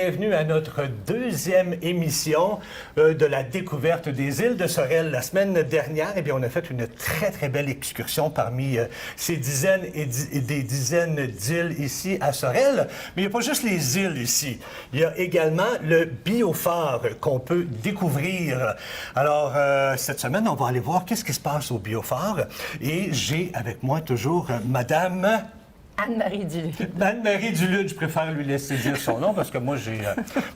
bienvenue à notre deuxième émission de la découverte des îles de Sorel. La semaine dernière, eh bien, on a fait une très belle excursion parmi ces dizaines et des dizaines d'îles ici à Sorel. Mais il n'y a pas juste les îles ici. Il y a également le biophare qu'on peut découvrir. Alors, cette semaine, on va aller voir qu'est-ce qui se passe au biophare. Et j'ai avec moi toujours Madame... Anne-Marie Dulude. Anne-Marie Dulude, je préfère lui laisser dire son nom parce que moi, j'ai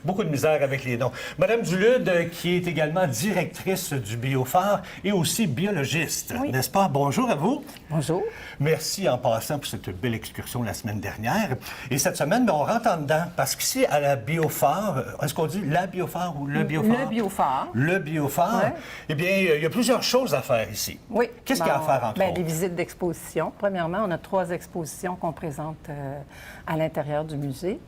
beaucoup de misère avec les noms. Madame Dulude, qui est également directrice du biophare et aussi biologiste, oui. N'est-ce pas? Bonjour à vous. Bonjour. Merci en passant pour cette belle excursion la semaine dernière. Et cette semaine, bien, on rentre en dedans parce qu'ici, à la biophare, est-ce qu'on dit la biophare ou le biophare? Le biophare. Le biophare. Ouais. Eh bien, il y a plusieurs choses à faire ici. Oui. Qu'est-ce qu'il y a à faire entre autres? Des visites d'exposition. Premièrement, on a 3 expositions qu'on présente à l'intérieur du musée.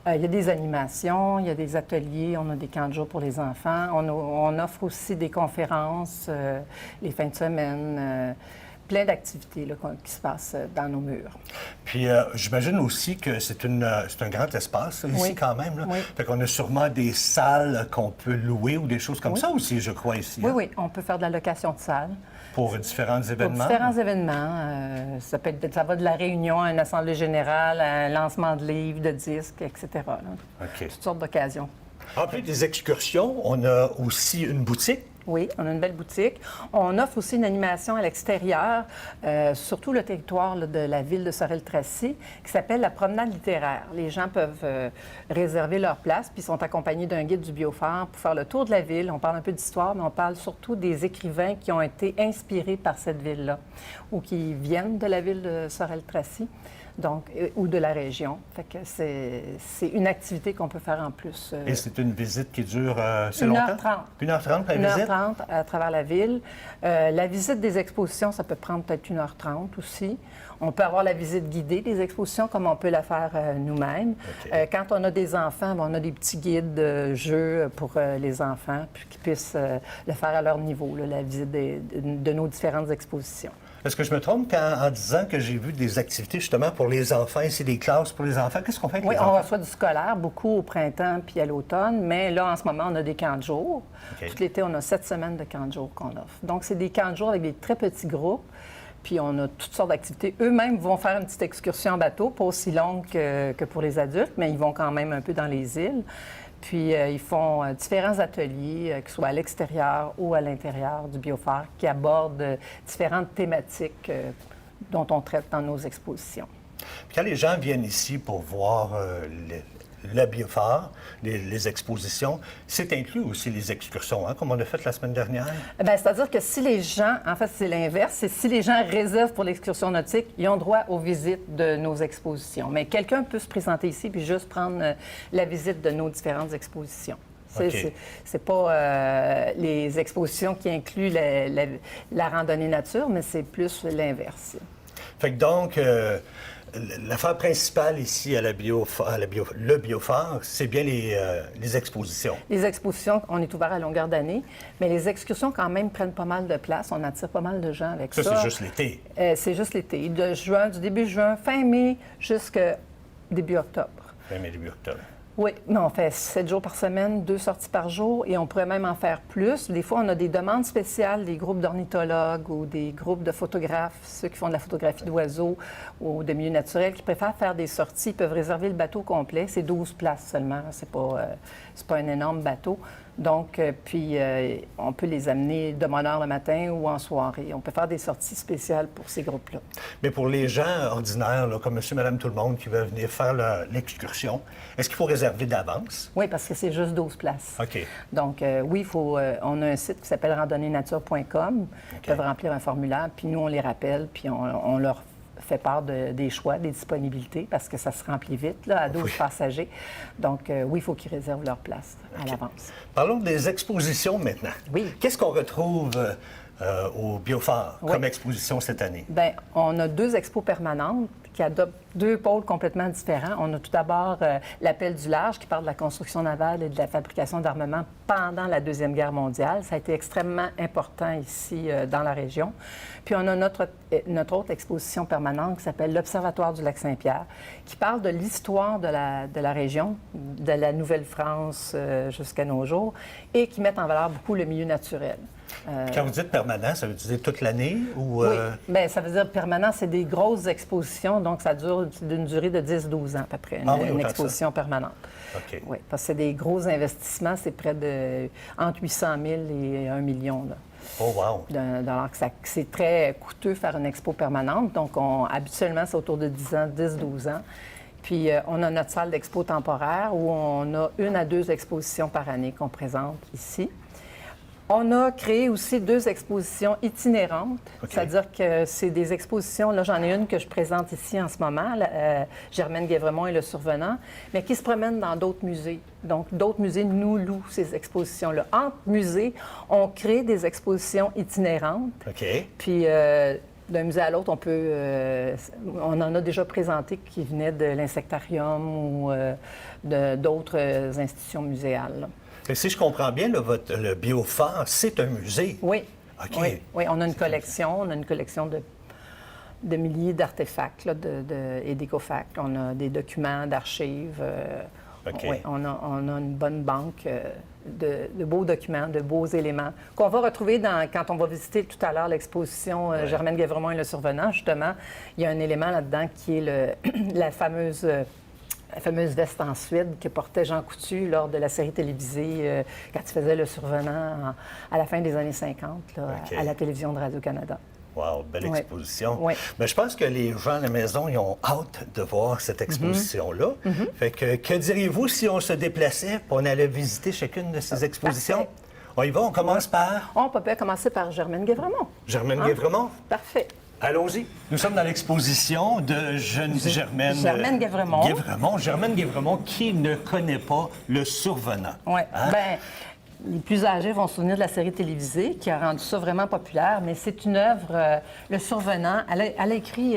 Il y a des animations, il y a des ateliers, on a des camps de jour pour les enfants. On offre aussi des conférences les fins de semaine. Plein d'activités là, qui se passent dans nos murs. Puis, j'imagine aussi que c'est un grand espace, ici, oui. quand même. Là. Oui. Fait qu'on a sûrement des salles qu'on peut louer ou des choses comme ça aussi, je crois, ici. Oui, hein? oui. On peut faire de la location de salles. Pour différents événements? Pour différents événements. Ça va de la réunion à une assemblée générale, à un lancement de livres, de disques, etc. Là. OK. Toutes sortes d'occasions. En plus des excursions, on a aussi une boutique. Oui, on a une belle boutique. On offre aussi une animation à l'extérieur, sur tout le territoire là, de la ville de Sorel-Tracy, qui s'appelle la promenade littéraire. Les gens peuvent réserver leur place, puis sont accompagnés d'un guide du biophare pour faire le tour de la ville. On parle un peu d'histoire, mais on parle surtout des écrivains qui ont été inspirés par cette ville-là ou qui viennent de la ville de Sorel-Tracy. Donc, ou de la région. Fait que c'est une activité qu'on peut faire en plus. Et c'est une visite qui dure, c'est 1h30. longtemps? 1h30 par visite? 1h30 à travers la ville. La visite des expositions, ça peut prendre peut-être 1h30 aussi. On peut avoir la visite guidée des expositions comme on peut la faire nous-mêmes. Okay. Quand on a des enfants, on a des petits guides de jeux pour les enfants, puis qu'ils puissent le faire à leur niveau, là, la visite de nos différentes expositions. Est-ce que je me trompe en disant que j'ai vu des activités justement pour les enfants, ici des classes pour les enfants? Qu'est-ce qu'on fait avec les enfants? Oui, on reçoit du scolaire, beaucoup au printemps puis à l'automne, mais là, en ce moment, on a des camps de jour. Okay. Tout l'été, on a 7 semaines de camps de jour qu'on offre. Donc, c'est des camps de jour avec des très petits groupes, puis on a toutes sortes d'activités. Eux-mêmes vont faire une petite excursion en bateau, pas aussi longue que pour les adultes, mais ils vont quand même un peu dans les îles. Puis, ils font différents ateliers, que ce soit à l'extérieur ou à l'intérieur du biophare, qui abordent différentes thématiques dont on traite dans nos expositions. Puis quand les gens viennent ici pour voir le biophare, les expositions, c'est inclus aussi les excursions, hein, comme on a fait la semaine dernière? Bien, c'est-à-dire que si les gens, en fait, c'est l'inverse, c'est si les gens réservent pour l'excursion nautique, ils ont droit aux visites de nos expositions. Mais quelqu'un peut se présenter ici puis juste prendre la visite de nos différentes expositions. Okay. C'est pas les expositions qui incluent la randonnée nature, mais c'est plus l'inverse. Fait que donc, l'affaire principale ici à le biophare, c'est bien les expositions. Les expositions, on est ouvert à longueur d'année, mais les excursions quand même prennent pas mal de place. On attire pas mal de gens avec ça. Ça, c'est juste l'été. C'est juste l'été. Du début juin, fin mai, jusqu'à début octobre. Fin mai, début octobre. Oui, mais on fait 7 jours par semaine, 2 sorties par jour, et on pourrait même en faire plus. Des fois, on a des demandes spéciales, des groupes d'ornithologues ou des groupes de photographes, ceux qui font de la photographie d'oiseaux ou de milieux naturels, qui préfèrent faire des sorties. Ils peuvent réserver le bateau complet. C'est 12 places seulement. C'est pas un énorme bateau. Donc, on peut les amener de bonne heure le matin ou en soirée. On peut faire des sorties spéciales pour ces groupes-là. Mais pour les gens ordinaires, là, comme monsieur, madame, tout le monde, qui veulent venir faire l'excursion, est-ce qu'il faut réserver d'avance? Oui, parce que c'est juste 12 places. OK. Donc, oui, on a un site qui s'appelle randonnéenature.com. Ils peuvent remplir un formulaire, puis nous, on les rappelle, puis on leur fait part des choix, des disponibilités, parce que ça se remplit vite, là, à 12 passagers. Donc, oui, il faut qu'ils réservent leur place à l'avance. Parlons des expositions maintenant. Oui. Qu'est-ce qu'on retrouve au Biophare Oui. comme exposition cette année? Bien, on a 2 expos permanentes qui adoptent 2 pôles complètement différents. On a tout d'abord l'appel du large qui parle de la construction navale et de la fabrication d'armements pendant la Deuxième Guerre mondiale. Ça a été extrêmement important ici dans la région. Puis on a notre autre exposition permanente qui s'appelle l'Observatoire du Lac-Saint-Pierre, qui parle de l'histoire de la région, de la Nouvelle-France jusqu'à nos jours, et qui met en valeur beaucoup le milieu naturel. Quand vous dites permanent, ça veut dire toute l'année ou... Oui, bien, ça veut dire permanent, c'est des grosses expositions, donc ça dure d'une durée de 10-12 ans à peu près, une exposition permanente. OK. Oui, parce que c'est des gros investissements, c'est près de entre 800 000 et 1 million là, Oh, wow! c'est très coûteux faire une expo permanente, donc habituellement, c'est autour de 10-12 ans. Puis, on a notre salle d'expo temporaire où on a 1 à 2 expositions par année qu'on présente ici. On a créé aussi 2 expositions itinérantes, c'est-à-dire que c'est des expositions, là j'en ai une que je présente ici en ce moment, Germaine Guévremont et le Survenant, mais qui se promènent dans d'autres musées. Donc, d'autres musées nous louent ces expositions-là. Entre musées, on crée des expositions itinérantes. OK. Puis, d'un musée à l'autre, on en a déjà présenté qui venaient de l'Insectarium ou d'autres institutions muséales, là. Et si je comprends bien, le Biophare, c'est un musée. Oui. OK. Oui, oui, on a une collection. On a une collection de milliers d'artefacts là, et d'écofacts. On a des documents d'archives. OK. Oui, on a une bonne banque de beaux documents, de beaux éléments qu'on va retrouver quand on va visiter tout à l'heure l'exposition Germaine Guévremont et le Survenant. Justement, il y a un élément là-dedans qui est la fameuse veste en suède que portait Jean Coutu lors de la série télévisée quand il faisait Le Survenant à la fin des années 50 là, à la télévision de Radio-Canada. Wow, belle exposition. Oui. Mais je pense que les gens à la maison, ils ont hâte de voir cette exposition-là. Fait que diriez-vous si on se déplaçait et on allait visiter chacune de ces expositions? Parfait. On y va, on commence par... On peut bien commencer par Germaine Guévremont. Germaine Guévremont? Parfait. Allons-y. Nous sommes dans l'exposition de Germaine Guévremont. Germaine Guévremont, qui ne connaît pas le Survenant. Oui. Hein? Bien, les plus âgés vont se souvenir de la série télévisée qui a rendu ça vraiment populaire, mais c'est une œuvre, Le Survenant. Elle a écrit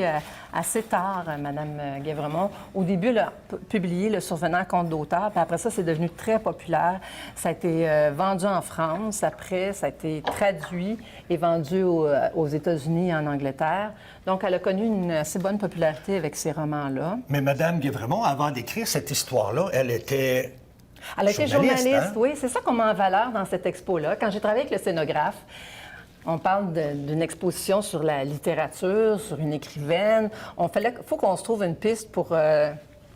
assez tard, Mme Guévremont. Au début, elle a publié Le Survenant, conte d'auteur, puis après ça, c'est devenu très populaire. Ça a été vendu en France. Après, ça a été traduit et vendu aux États-Unis et en Angleterre. Donc, elle a connu une assez bonne popularité avec ces romans-là. Mais Mme Guévremont, avant d'écrire cette histoire-là, elle était... Elle a été journaliste, hein? oui. C'est ça qu'on met en valeur dans cette expo-là. Quand j'ai travaillé avec le scénographe, on parle d'une exposition sur la littérature, sur une écrivaine. Faut qu'on se trouve une piste pour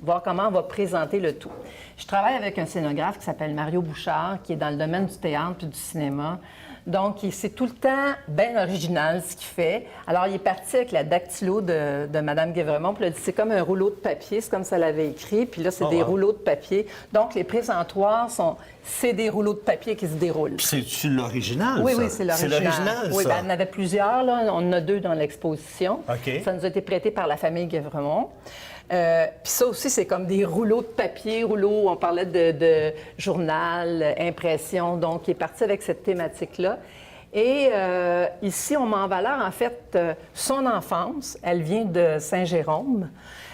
voir comment on va présenter le tout. Je travaille avec un scénographe qui s'appelle Mario Bouchard, qui est dans le domaine du théâtre et du cinéma. Donc, c'est tout le temps bien original ce qu'il fait. Alors, il est parti avec la dactylo de Mme Guévremont. Puis, il a dit, c'est comme un rouleau de papier, c'est comme ça l'avait écrit. Puis là, c'est des rouleaux de papier. Donc, les présentoirs c'est des rouleaux de papier qui se déroulent. C'est-tu l'original, oui, ça? Oui, c'est l'original. C'est l'original, oui, ça? Ben, on en avait plusieurs, là. On en a 2 dans l'exposition. OK. Ça nous a été prêté par la famille Guévremont. Puis ça aussi, c'est comme des rouleaux de papier, on parlait de journal, impression, donc il est parti avec cette thématique-là. Et ici, on met en valeur, en fait, son enfance. Elle vient de Saint-Jérôme.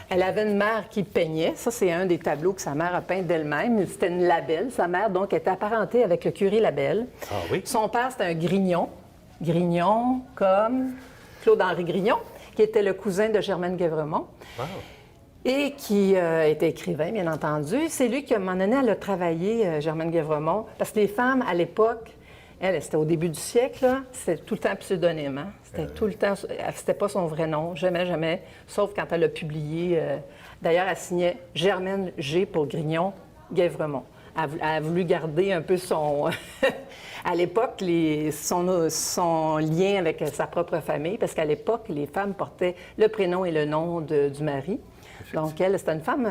Elle avait une mère qui peignait. Ça, c'est un des tableaux que sa mère a peint d'elle-même. C'était une Labelle. Sa mère, donc, était apparentée avec le curé Labelle. Ah oui? Son père, c'était un Grignon. Grignon comme Claude-Henri Grignon, qui était le cousin de Germaine Guévremont. Wow. Et qui était écrivain, bien entendu. C'est lui qui, à un moment donné, elle a travaillé, Germaine Guévremont, parce que les femmes, à l'époque, c'était au début du siècle, là, c'était tout le temps pseudonyme. Hein? C'était tout le temps... C'était pas son vrai nom, jamais, sauf quand elle a publié... D'ailleurs, elle signait Germaine G pour Grignon Guévremont. Elle a voulu garder un peu son... à l'époque, son lien avec sa propre famille, parce qu'à l'époque, les femmes portaient le prénom et le nom du mari. Donc, elle, c'était une femme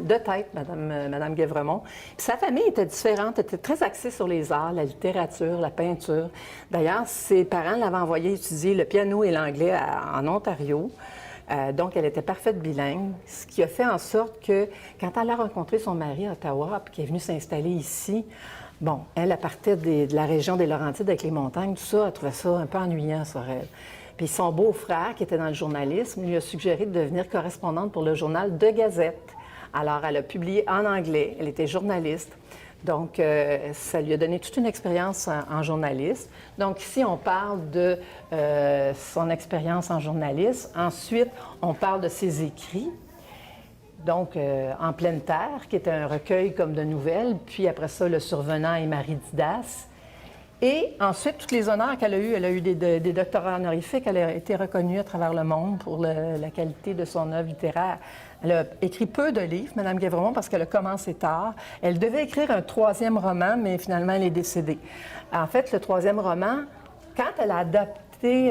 de tête, Mme Guévremont. Puis sa famille était différente, était très axée sur les arts, la littérature, la peinture. D'ailleurs, ses parents l'avaient envoyée étudier le piano et l'anglais en Ontario. Donc, elle était parfaite bilingue, ce qui a fait en sorte que, quand elle a rencontré son mari à Ottawa, puis qu'elle est venue s'installer ici, Bon, elle partait de la région des Laurentides avec les montagnes, tout ça, elle trouvait ça un peu ennuyant, Sorel. Puis son beau-frère, qui était dans le journalisme, lui a suggéré de devenir correspondante pour le journal De Gazette. Alors, elle a publié en anglais, elle était journaliste. Donc, ça lui a donné toute une expérience en journaliste. Donc, ici, on parle de son expérience en journaliste. Ensuite, on parle de ses écrits. Donc, En pleine terre, qui était un recueil comme de nouvelles. Puis après ça, Le survenant et Marie Didas. Et ensuite, tous les honneurs qu'elle a eus. Elle a eu des doctorats honorifiques. Elle a été reconnue à travers le monde pour la qualité de son œuvre littéraire. Elle a écrit peu de livres, Mme Guévremont, parce qu'elle a commencé tard. Elle devait écrire un 3e roman, mais finalement, elle est décédée. En fait, le 3e roman, quand elle a adapté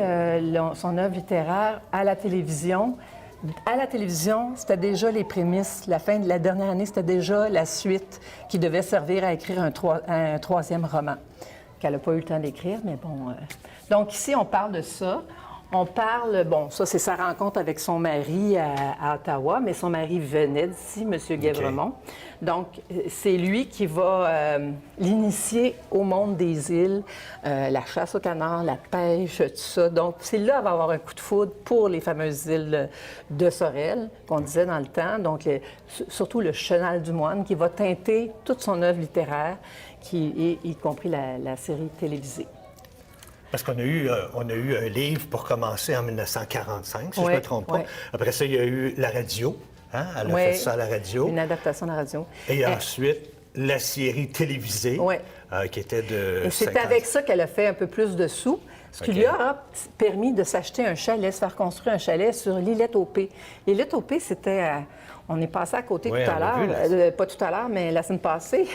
son œuvre littéraire à la télévision, c'était déjà les prémices. La fin de la dernière année, c'était déjà la suite qui devait servir à écrire un 3e roman, qu'elle n'a pas eu le temps d'écrire, mais bon. Donc ici, on parle de ça. On parle, bon, ça, c'est sa rencontre avec son mari à Ottawa, mais son mari venait d'ici, M. Guévremont. Okay. Donc, c'est lui qui va l'initier au monde des îles, la chasse au canard, la pêche, tout ça. Donc, c'est là qu'elle va avoir un coup de foudre pour les fameuses îles de Sorel, qu'on disait dans le temps. Donc, surtout le Chenal du Moine, qui va teinter toute son œuvre littéraire, y compris la série télévisée. Parce qu'on a eu un livre pour commencer en 1945, si je ne me trompe pas. Oui. Après ça, il y a eu la radio. Hein? Elle a fait ça à la radio. Une adaptation de la radio. Et ensuite, la série télévisée, qui était de... Et c'est avec ça qu'elle a fait un peu plus de sous, ce qui lui a permis de s'acheter un chalet, se faire construire un chalet sur l'Îlette au P. L'Îlette au P, c'était... On est passé à côté tout à l'heure, pas tout à l'heure, mais la semaine passée.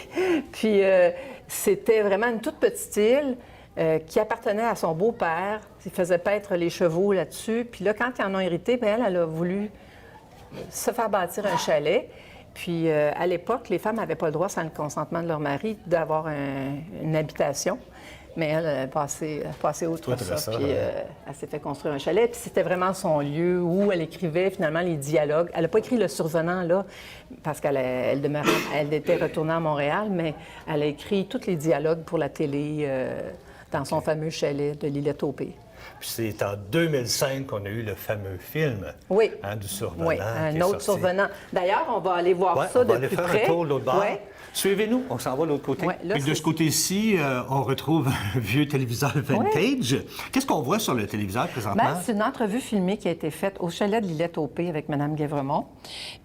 Puis c'était vraiment une toute petite île qui appartenait à son beau-père. Il faisait paître les chevaux là-dessus. Puis là, quand ils en ont hérité, bien, elle a voulu se faire bâtir un chalet. Puis à l'époque, les femmes n'avaient pas le droit, sans le consentement de leur mari, d'avoir une habitation. Mais elle a passé outre ça, puis elle s'est fait construire un chalet. Puis c'était vraiment son lieu où elle écrivait finalement les dialogues. Elle n'a pas écrit Le survenant, là, parce qu'elle était retournée à Montréal, mais elle a écrit tous les dialogues pour la télé dans son fameux chalet de l'Îlette au P. Puis c'est en 2005 qu'on a eu le fameux film du survenant. Oui, un autre survenant. D'ailleurs, on va aller voir ça de plus près. On va aller faire un tour de l'autre bord. Suivez-nous, on s'en va de l'autre côté. Puis de ce côté-ci, on retrouve un vieux téléviseur vintage. Qu'est-ce qu'on voit sur le téléviseur présentement? Bien, c'est une entrevue filmée qui a été faite au chalet de l'Îlette au P avec Mme Guévremont.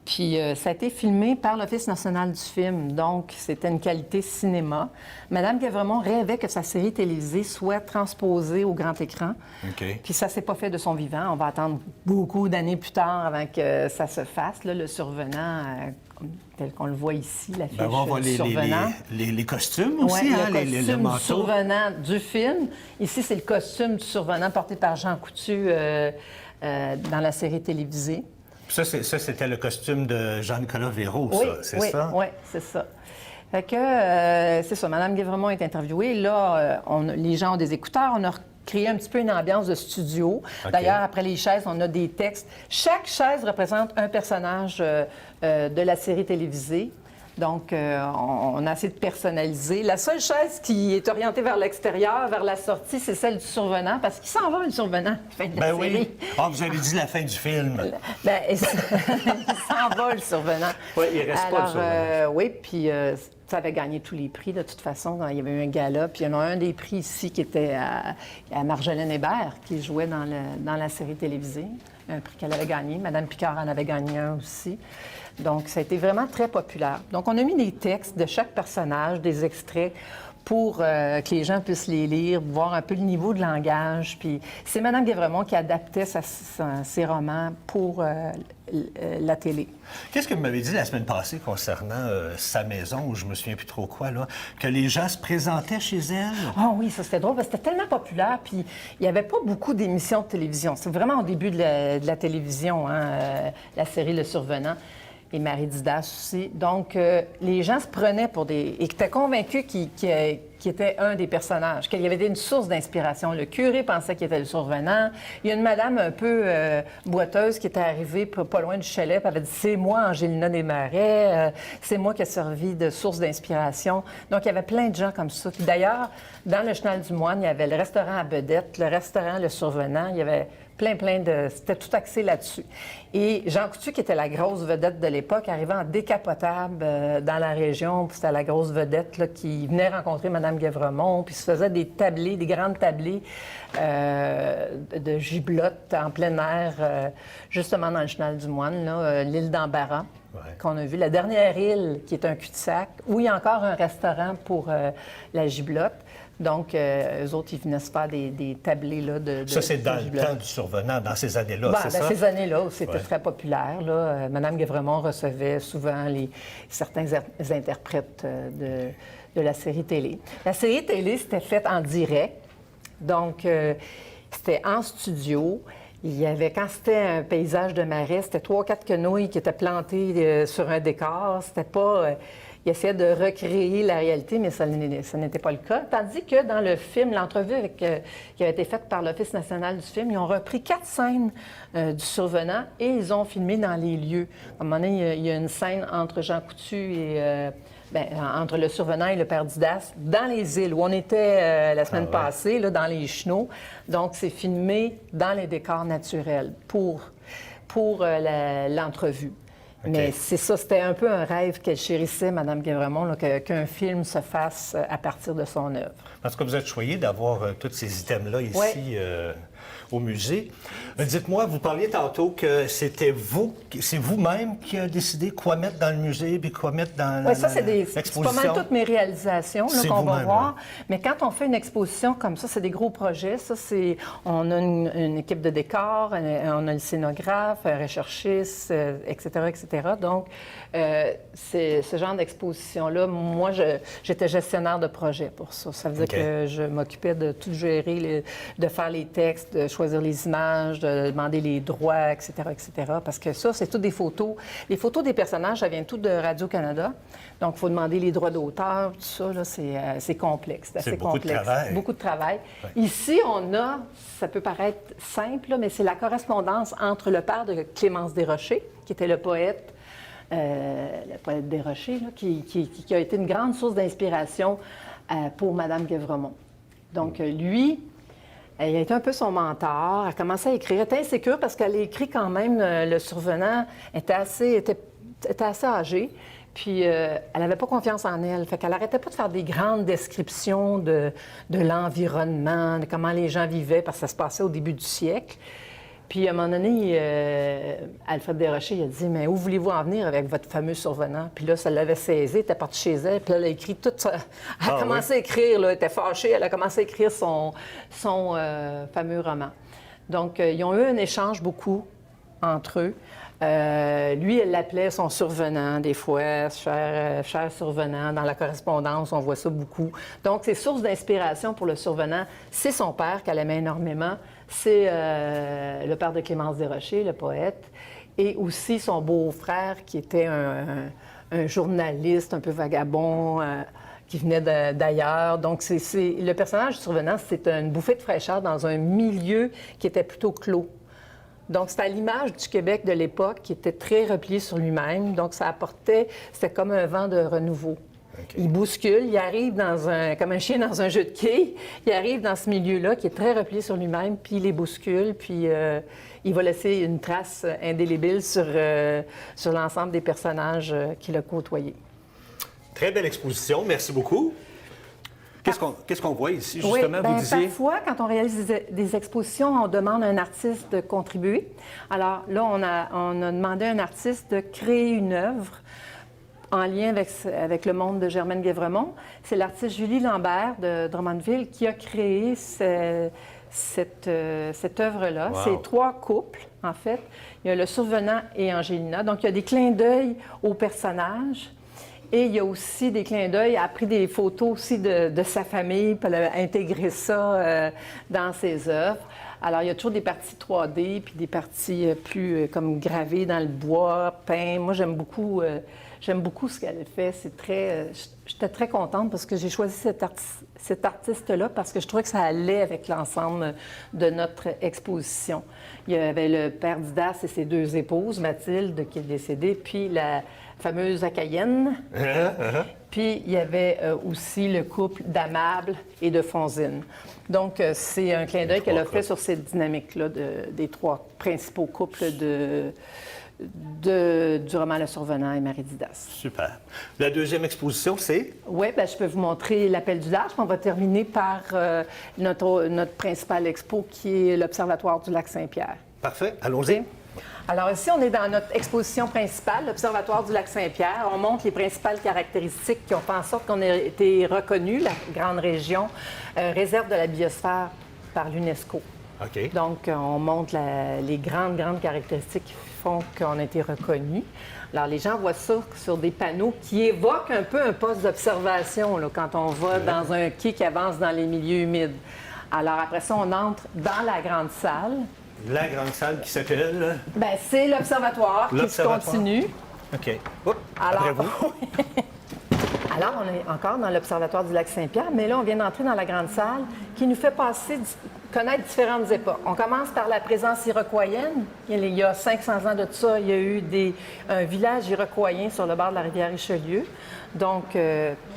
Puis ça a été filmé par l'Office national du film, donc c'était une qualité cinéma. Mme Guévremont rêvait que sa série télévisée soit transposée au grand écran. Puis ça ne s'est pas fait de son vivant. On va attendre beaucoup d'années plus tard avant que ça se fasse, là, le survenant... tel qu'on le voit ici, l'affiche du survenant. Les costumes aussi, le manteau. Du survenant du film. Ici, c'est le costume du survenant porté par Jean Coutu dans la série télévisée. Ça, c'était le costume de Jean-Nicolas Véraud, c'est ça? Oui, c'est ça. Fait que, c'est ça, Mme Guévremont est interviewée. Là, les gens ont des écouteurs. On a créé un petit peu une ambiance de studio. D'ailleurs, après les chaises, on a des textes. Chaque chaise représente un personnage de la série télévisée. Donc, on a essayé de personnaliser. La seule chaise qui est orientée vers l'extérieur, vers la sortie, c'est celle du survenant, parce qu'il s'en va, le survenant, fin de la série. Oui. Ah, vous avez dit la fin du film. Bien, il s'en va, le survenant. Oui, il ne reste pas le survenant. Oui, puis ça avait gagné tous les prix, de toute façon. Il y avait eu un gala, puis il y en a un des prix ici qui était à Marjolaine Hébert, qui jouait dans la série télévisée. Un prix qu'elle avait gagné. Mme Picard en avait gagné un aussi. Donc, ça a été vraiment très populaire. Donc, on a mis des textes de chaque personnage, des extraits, pour que les gens puissent les lire, voir un peu le niveau de langage. Puis c'est Mme Guévremont qui adaptait ses romans pour la télé. Qu'est-ce que vous m'avez dit la semaine passée concernant sa maison, où je me souviens plus trop quoi, là, que les gens se présentaient chez elle? Ah oui, ça c'était drôle, parce que c'était tellement populaire, puis il n'y avait pas beaucoup d'émissions de télévision. C'est vraiment au début de la télévision, la série Le Survenant. Et Marie Didas aussi. Donc, les gens se prenaient pour des... et étaient convaincus qui était un des personnages, qu'il y avait une source d'inspiration. Le curé pensait qu'il était le survenant. Il y a une madame un peu boiteuse qui était arrivée pas loin du chalet, puis avait dit « C'est moi, Angelina Desmarais, c'est moi qui ai servi de source d'inspiration. » Donc, il y avait plein de gens comme ça. Puis d'ailleurs, dans le Chenal du Moine, il y avait le restaurant à Bedette, le restaurant Le Survenant, il y avait plein de... C'était tout axé là-dessus. Et Jean Coutu, qui était la grosse vedette de l'époque, arrivait en décapotable dans la région, puis c'était la grosse vedette là, qui venait rencontrer Mme Guèvremont, puis se faisait des tablés, des grandes tablés de giblottes en plein air, justement dans le Chenal du Moine, l'île d'Embarras. Ouais. Qu'on a vu, la dernière île, qui est un cul-de-sac, où il y a encore un restaurant pour la giblotte. Donc, eux autres, ils venaient se faire des tablés là, de ça, c'est dans le temps du survenant, dans ces années-là, c'est ça? Dans ces années-là, où c'était très populaire. Là. Mme Guèvremont recevait souvent certains interprètes de la série télé. La série télé, c'était faite en direct. Donc, c'était en studio. Il y avait, quand c'était un paysage de marais, c'était 3-4 quenouilles qui étaient plantées sur un décor. C'était pas... il essayait de recréer la réalité, mais ça n'était pas le cas. Tandis que dans le film, l'entrevue qui avait été faite par l'Office national du film, ils ont repris 4 scènes du survenant et ils ont filmé dans les lieux. À un moment donné, il y a une scène entre Jean Coutu et... entre le survenant et le père Didas, dans les îles où on était la semaine passée, là, dans les chenaux. Donc, c'est filmé dans les décors naturels pour l'entrevue. Okay. Mais c'est ça, c'était un peu un rêve qu'elle chérissait, Mme Guèvremont, qu'un film se fasse à partir de son œuvre. Parce que vous êtes choyé d'avoir tous ces items-là ici au musée. Dites-moi, vous parliez tantôt que c'est vous-même qui avez décidé quoi mettre dans le musée puis quoi mettre dans l'exposition. C'est pas mal toutes mes réalisations qu'on va voir. Là. Mais quand on fait une exposition comme ça, c'est des gros projets. On a une équipe de décor, on a le scénographe, un recherchiste, etc., etc. Donc, c'est ce genre d'exposition-là. Moi, j'étais gestionnaire de projet pour ça. Ça veut dire que je m'occupais de tout gérer, de faire les textes, de choisir les images, de demander les droits, etc., etc. Parce que ça, c'est toutes des photos. Les photos des personnages, ça vient tout de Radio-Canada. Donc, il faut demander les droits d'auteur, tout ça, là, c'est complexe. C'est assez complexe. Beaucoup de travail. Ouais. Ici, ça peut paraître simple, là, mais c'est la correspondance entre le père de Clémence Desrochers, qui était le poète Desrochers, là, qui a été une grande source d'inspiration pour Mme Guèvremont. Donc, lui, il a été un peu son mentor. Elle a commencé à écrire. Elle était insécure parce qu'elle a écrit quand même, le survenant était assez âgé. Puis, elle n'avait pas confiance en elle. Fait qu'elle n'arrêtait pas de faire des grandes descriptions de l'environnement, de comment les gens vivaient, parce que ça se passait au début du siècle. Puis, à un moment donné, Alfred Desrochers, il a dit « Mais où voulez-vous en venir avec votre fameux survenant? » Puis là, ça l'avait saisi, elle était partie chez elle, puis là, elle a écrit tout ça. Elle a commencé à écrire, là, elle était fâchée, elle a commencé à écrire son fameux roman. Donc, ils ont eu un échange beaucoup entre eux. Lui, elle l'appelait son survenant, des fois, cher survenant. Dans la correspondance, on voit ça beaucoup. Donc, ses sources d'inspiration pour le survenant, c'est son père qu'elle aimait énormément. C'est le père de Clémence Desrochers, le poète, et aussi son beau-frère, qui était un journaliste un peu vagabond, qui venait d'ailleurs. Donc, le personnage du survenant, c'est une bouffée de fraîcheur dans un milieu qui était plutôt clos. Donc, c'était à l'image du Québec de l'époque, qui était très replié sur lui-même. Donc, c'était comme un vent de renouveau. Okay. Il bouscule, il arrive comme un chien dans un jeu de quilles, il arrive dans ce milieu-là qui est très replié sur lui-même, puis il les bouscule, puis il va laisser une trace indélébile sur l'ensemble des personnages qu'il a côtoyés. Très belle exposition, merci beaucoup. Qu'est-ce qu'on voit ici, justement, vous disiez? Parfois, quand on réalise des expositions, on demande à un artiste de contribuer. Alors là, on a demandé à un artiste de créer une œuvre en lien avec le monde de Germaine Guèvremont. C'est l'artiste Julie Lambert de Drummondville qui a créé cette œuvre-là. Wow. C'est 3 couples, en fait. Il y a le survenant et Angelina. Donc, il y a des clins d'œil aux personnages. Et il y a aussi des clins d'œil. Elle a pris des photos aussi de sa famille, puis elle a intégré ça dans ses œuvres. Alors, il y a toujours des parties 3D, puis des parties plus comme gravées dans le bois, peintes. Moi, j'aime beaucoup J'aime beaucoup ce qu'elle fait. J'étais très contente parce que j'ai choisi cet artiste-là parce que je trouvais que ça allait avec l'ensemble de notre exposition. Il y avait le père Didas et ses deux épouses, Mathilde, qui est décédée, puis la fameuse Acayenne. Puis il y avait aussi le couple d'Amable et de Fonzine. Donc, c'est un clin d'œil qu'elle a fait sur cette dynamique-là des trois principaux couples du roman Le Survenant et Marie Didas. Super. La deuxième exposition, c'est? Oui, je peux vous montrer l'Appel du Large. On va terminer par notre principal expo qui est l'Observatoire du lac Saint-Pierre. Parfait. Allons-y. Alors ici, on est dans notre exposition principale, l'Observatoire du lac Saint-Pierre. On montre les principales caractéristiques qui ont fait en sorte qu'on ait été reconnu, la grande région, réserve de la biosphère par l'UNESCO. OK. Donc, on montre les grandes caractéristiques qui font qu'on a été reconnu. Alors, les gens voient ça sur des panneaux qui évoquent un peu un poste d'observation là, quand on va dans un quai qui avance dans les milieux humides. Alors, après ça, on entre dans la grande salle. La grande salle qui s'appelle? Bien, c'est l'observatoire qui se continue. OK. Oups, après vous. Alors, on est encore dans l'Observatoire du lac Saint-Pierre, mais là, on vient d'entrer dans la grande salle qui nous fait connaître différentes époques. On commence par la présence iroquoienne. Il y a 500 ans de ça, il y a eu un village iroquoien sur le bord de la rivière Richelieu. Donc,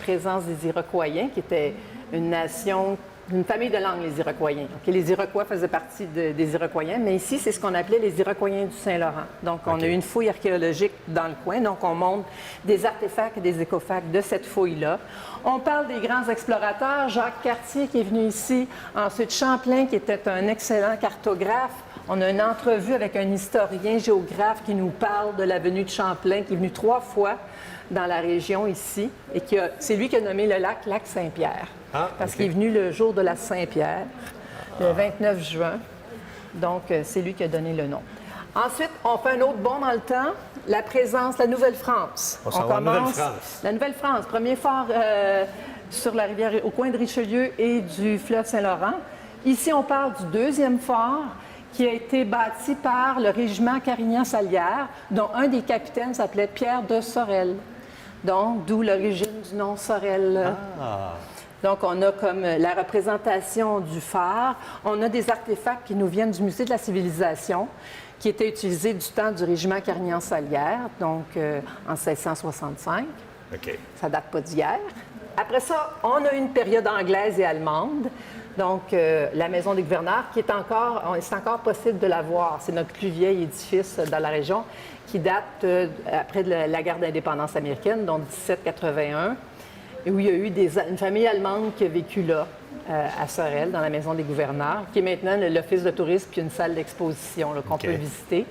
présence des Iroquoiens, qui était une nation, une famille de langue, les Iroquoiens. Donc, les Iroquois faisaient partie des Iroquoiens, mais ici, c'est ce qu'on appelait les Iroquoiens du Saint-Laurent. Donc, on a eu une fouille archéologique dans le coin. Donc, on montre des artefacts et des écofacts de cette fouille-là. On parle des grands explorateurs. Jacques Cartier qui est venu ici. Ensuite, Champlain qui était un excellent cartographe. On a une entrevue avec un historien géographe qui nous parle de la venue de Champlain, qui est venu 3 fois dans la région ici. Et c'est lui qui a nommé le lac Saint-Pierre. Parce qu'il est venu le jour de la Saint-Pierre, le 29 juin. Donc, c'est lui qui a donné le nom. Ensuite, on fait un autre bond dans le temps, la présence de la Nouvelle-France. On commence Nouvelle-France. La Nouvelle-France, premier phare sur la rivière, au coin de Richelieu et du fleuve Saint-Laurent. Ici, on parle du deuxième phare qui a été bâti par le régiment Carignan-Salière, dont un des capitaines s'appelait Pierre de Sorel. Donc, d'où l'origine du nom Sorel. Donc, on a comme la représentation du phare. On a des artefacts qui nous viennent du Musée de la Civilisation, qui étaient utilisés du temps du régiment Carignan-Salière, donc en 1665. OK. Ça date pas d'hier. Après ça, on a eu une période anglaise et allemande. Donc, la Maison des gouverneurs, c'est encore possible de la voir. C'est notre plus vieil édifice dans la région, qui date après la guerre d'indépendance américaine, donc 1781. Et où il y a eu une famille allemande qui a vécu là, à Sorel, dans la Maison des gouverneurs, qui est maintenant l'office de tourisme puis une salle d'exposition qu'on peut visiter.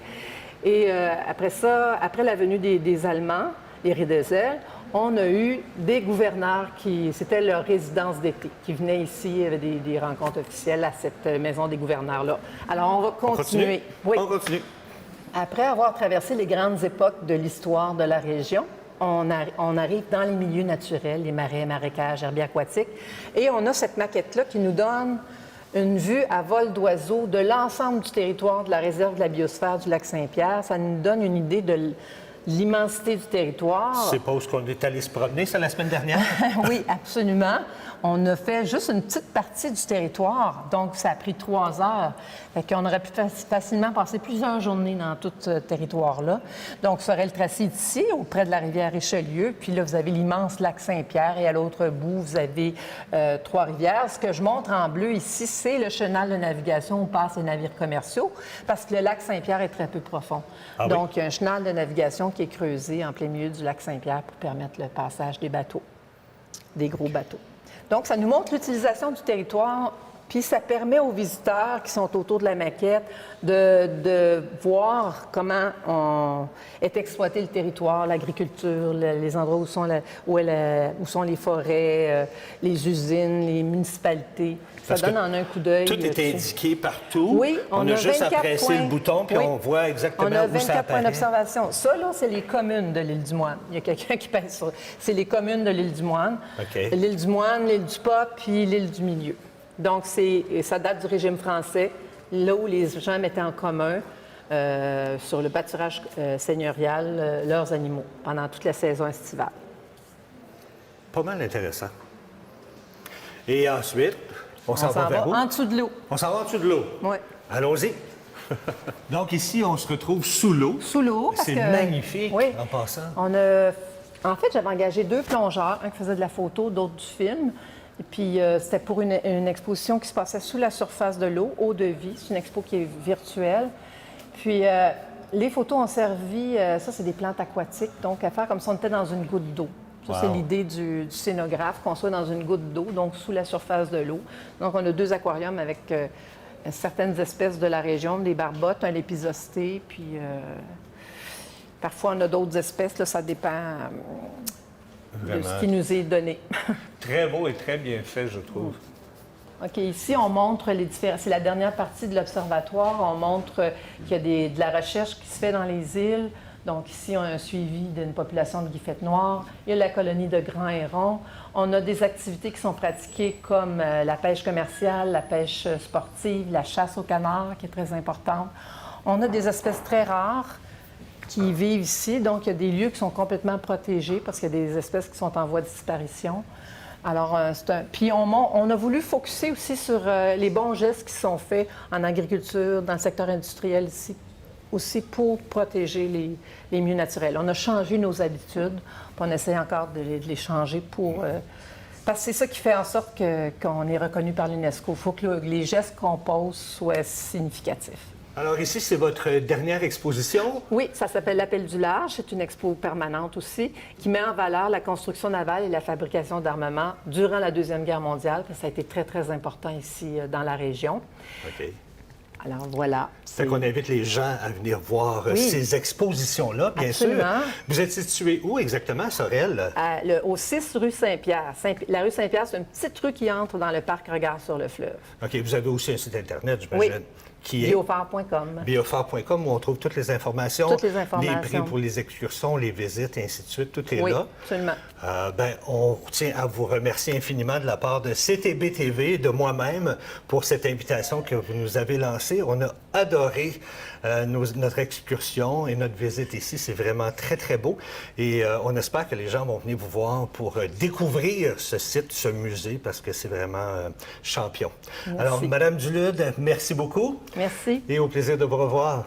Et après ça, après la venue des Allemands, les Riedesel, on a eu des gouverneurs c'était leur résidence d'été, qui venaient ici, il y avait des rencontres officielles à cette Maison des gouverneurs-là. Alors, on va continuer. Oui. On continue. Après avoir traversé les grandes époques de l'histoire de la région, on arrive dans les milieux naturels, les marais, marécages, herbiers aquatiques, et on a cette maquette-là qui nous donne une vue à vol d'oiseau de l'ensemble du territoire de la réserve de la biosphère du lac Saint-Pierre. Ça nous donne une idée de l'immensité du territoire. C'est pas où on est allé se promener, ça, la semaine dernière? Oui, absolument. On a fait juste une petite partie du territoire, donc ça a pris 3 heures. Fait qu'on aurait pu facilement passer plusieurs journées dans tout ce territoire-là. Donc, Sorel-Tracy est ici, auprès de la rivière Richelieu. Puis là, vous avez l'immense lac Saint-Pierre et à l'autre bout, vous avez Trois-Rivières. Ce que je montre en bleu ici, c'est le chenal de navigation où passent les navires commerciaux, parce que le lac Saint-Pierre est très peu profond. Donc, il y a un chenal de navigation qui est creusé en plein milieu du lac Saint-Pierre pour permettre le passage des bateaux, des gros bateaux. Donc, ça nous montre l'utilisation du territoire, puis ça permet aux visiteurs qui sont autour de la maquette de voir comment est exploité le territoire, l'agriculture, les endroits où sont les forêts, les usines, les municipalités. Ça donne en un coup d'œil. Tout est indiqué partout. Oui, on a juste à presser le bouton, puis on voit exactement où ça apparaît. On a 24 points d'observation. Ça, là, c'est les communes de l'île du Moine. Il y a quelqu'un qui pèse sur... C'est les communes de l'île du Moine. L'île du Moine, l'île du Pas, puis l'île du Milieu. Donc, ça date du régime français, là où les gens mettaient en commun sur le pâturage seigneurial leurs animaux pendant toute la saison estivale. Pas mal intéressant. Et ensuite, on s'en va vers où? En dessous de l'eau. On s'en va en dessous de l'eau? Oui. Allons-y. Donc ici, on se retrouve sous l'eau. Sous l'eau. C'est magnifique, oui, en passant. En fait, j'avais engagé 2 plongeurs, un qui faisait de la photo, d'autres du film. Et puis, c'était pour une exposition qui se passait sous la surface de l'eau, eau de vie. C'est une expo qui est virtuelle. Puis, les photos ont servi, ça, c'est des plantes aquatiques, donc à faire comme si on était dans une goutte d'eau. Ça, c'est l'idée du scénographe, qu'on soit dans une goutte d'eau, donc sous la surface de l'eau. Donc, on a 2 aquariums avec certaines espèces de la région, des barbottes, un lépisosté, puis parfois on a d'autres espèces, là, ça dépend de ce qui nous est donné. Très beau et très bien fait, je trouve. OK, ici, on montre les différents... C'est la dernière partie de l'observatoire. On montre qu'il y a de la recherche qui se fait dans les îles. Donc ici, on a un suivi d'une population de guiffettes noires. Il y a la colonie de grands hérons. On a des activités qui sont pratiquées comme la pêche commerciale, la pêche sportive, la chasse au canard, qui est très importante. On a des espèces très rares qui vivent ici. Donc, il y a des lieux qui sont complètement protégés parce qu'il y a des espèces qui sont en voie de disparition. Alors, Puis, on a voulu focusser aussi sur les bons gestes qui sont faits en agriculture, dans le secteur industriel ici, aussi pour protéger les milieux naturels. On a changé nos habitudes, puis on essaie encore de les changer pour... parce que c'est ça qui fait en sorte qu'on est reconnu par l'UNESCO. Il faut que les gestes qu'on pose soient significatifs. Alors ici, c'est votre dernière exposition? Oui, ça s'appelle l'Appel du large. C'est une expo permanente aussi qui met en valeur la construction navale et la fabrication d'armements durant la Deuxième Guerre mondiale. Ça a été très, très important ici dans la région. OK. Alors voilà. C'est qu'on invite les gens à venir voir ces expositions-là, bien Absolument. sûr. Vous êtes situé où exactement, Sorel? Au 6 rue Saint-Pierre. La rue Saint-Pierre, c'est une petite rue qui entre dans le parc Regard sur le fleuve. OK. Vous avez aussi un site Internet, j'imagine. Oui. Qui est Biophare.com. Biophare.com, où on trouve toutes les informations. Toutes les informations. Les prix pour les excursions, les visites, et ainsi de suite. Tout est Oui, là. absolument. On tient à vous remercier infiniment de la part de CTB TV, de moi-même, pour cette invitation que vous nous avez lancée. On a adoré notre excursion et notre visite ici. C'est vraiment très, très beau. Et on espère que les gens vont venir vous voir pour découvrir ce site, ce musée, parce que c'est vraiment champion. Merci. Alors, Madame Dulude, merci beaucoup. Merci. Et au plaisir de vous revoir.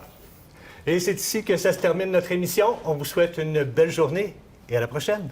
Et c'est ici que ça se termine notre émission. On vous souhaite une belle journée et à la prochaine.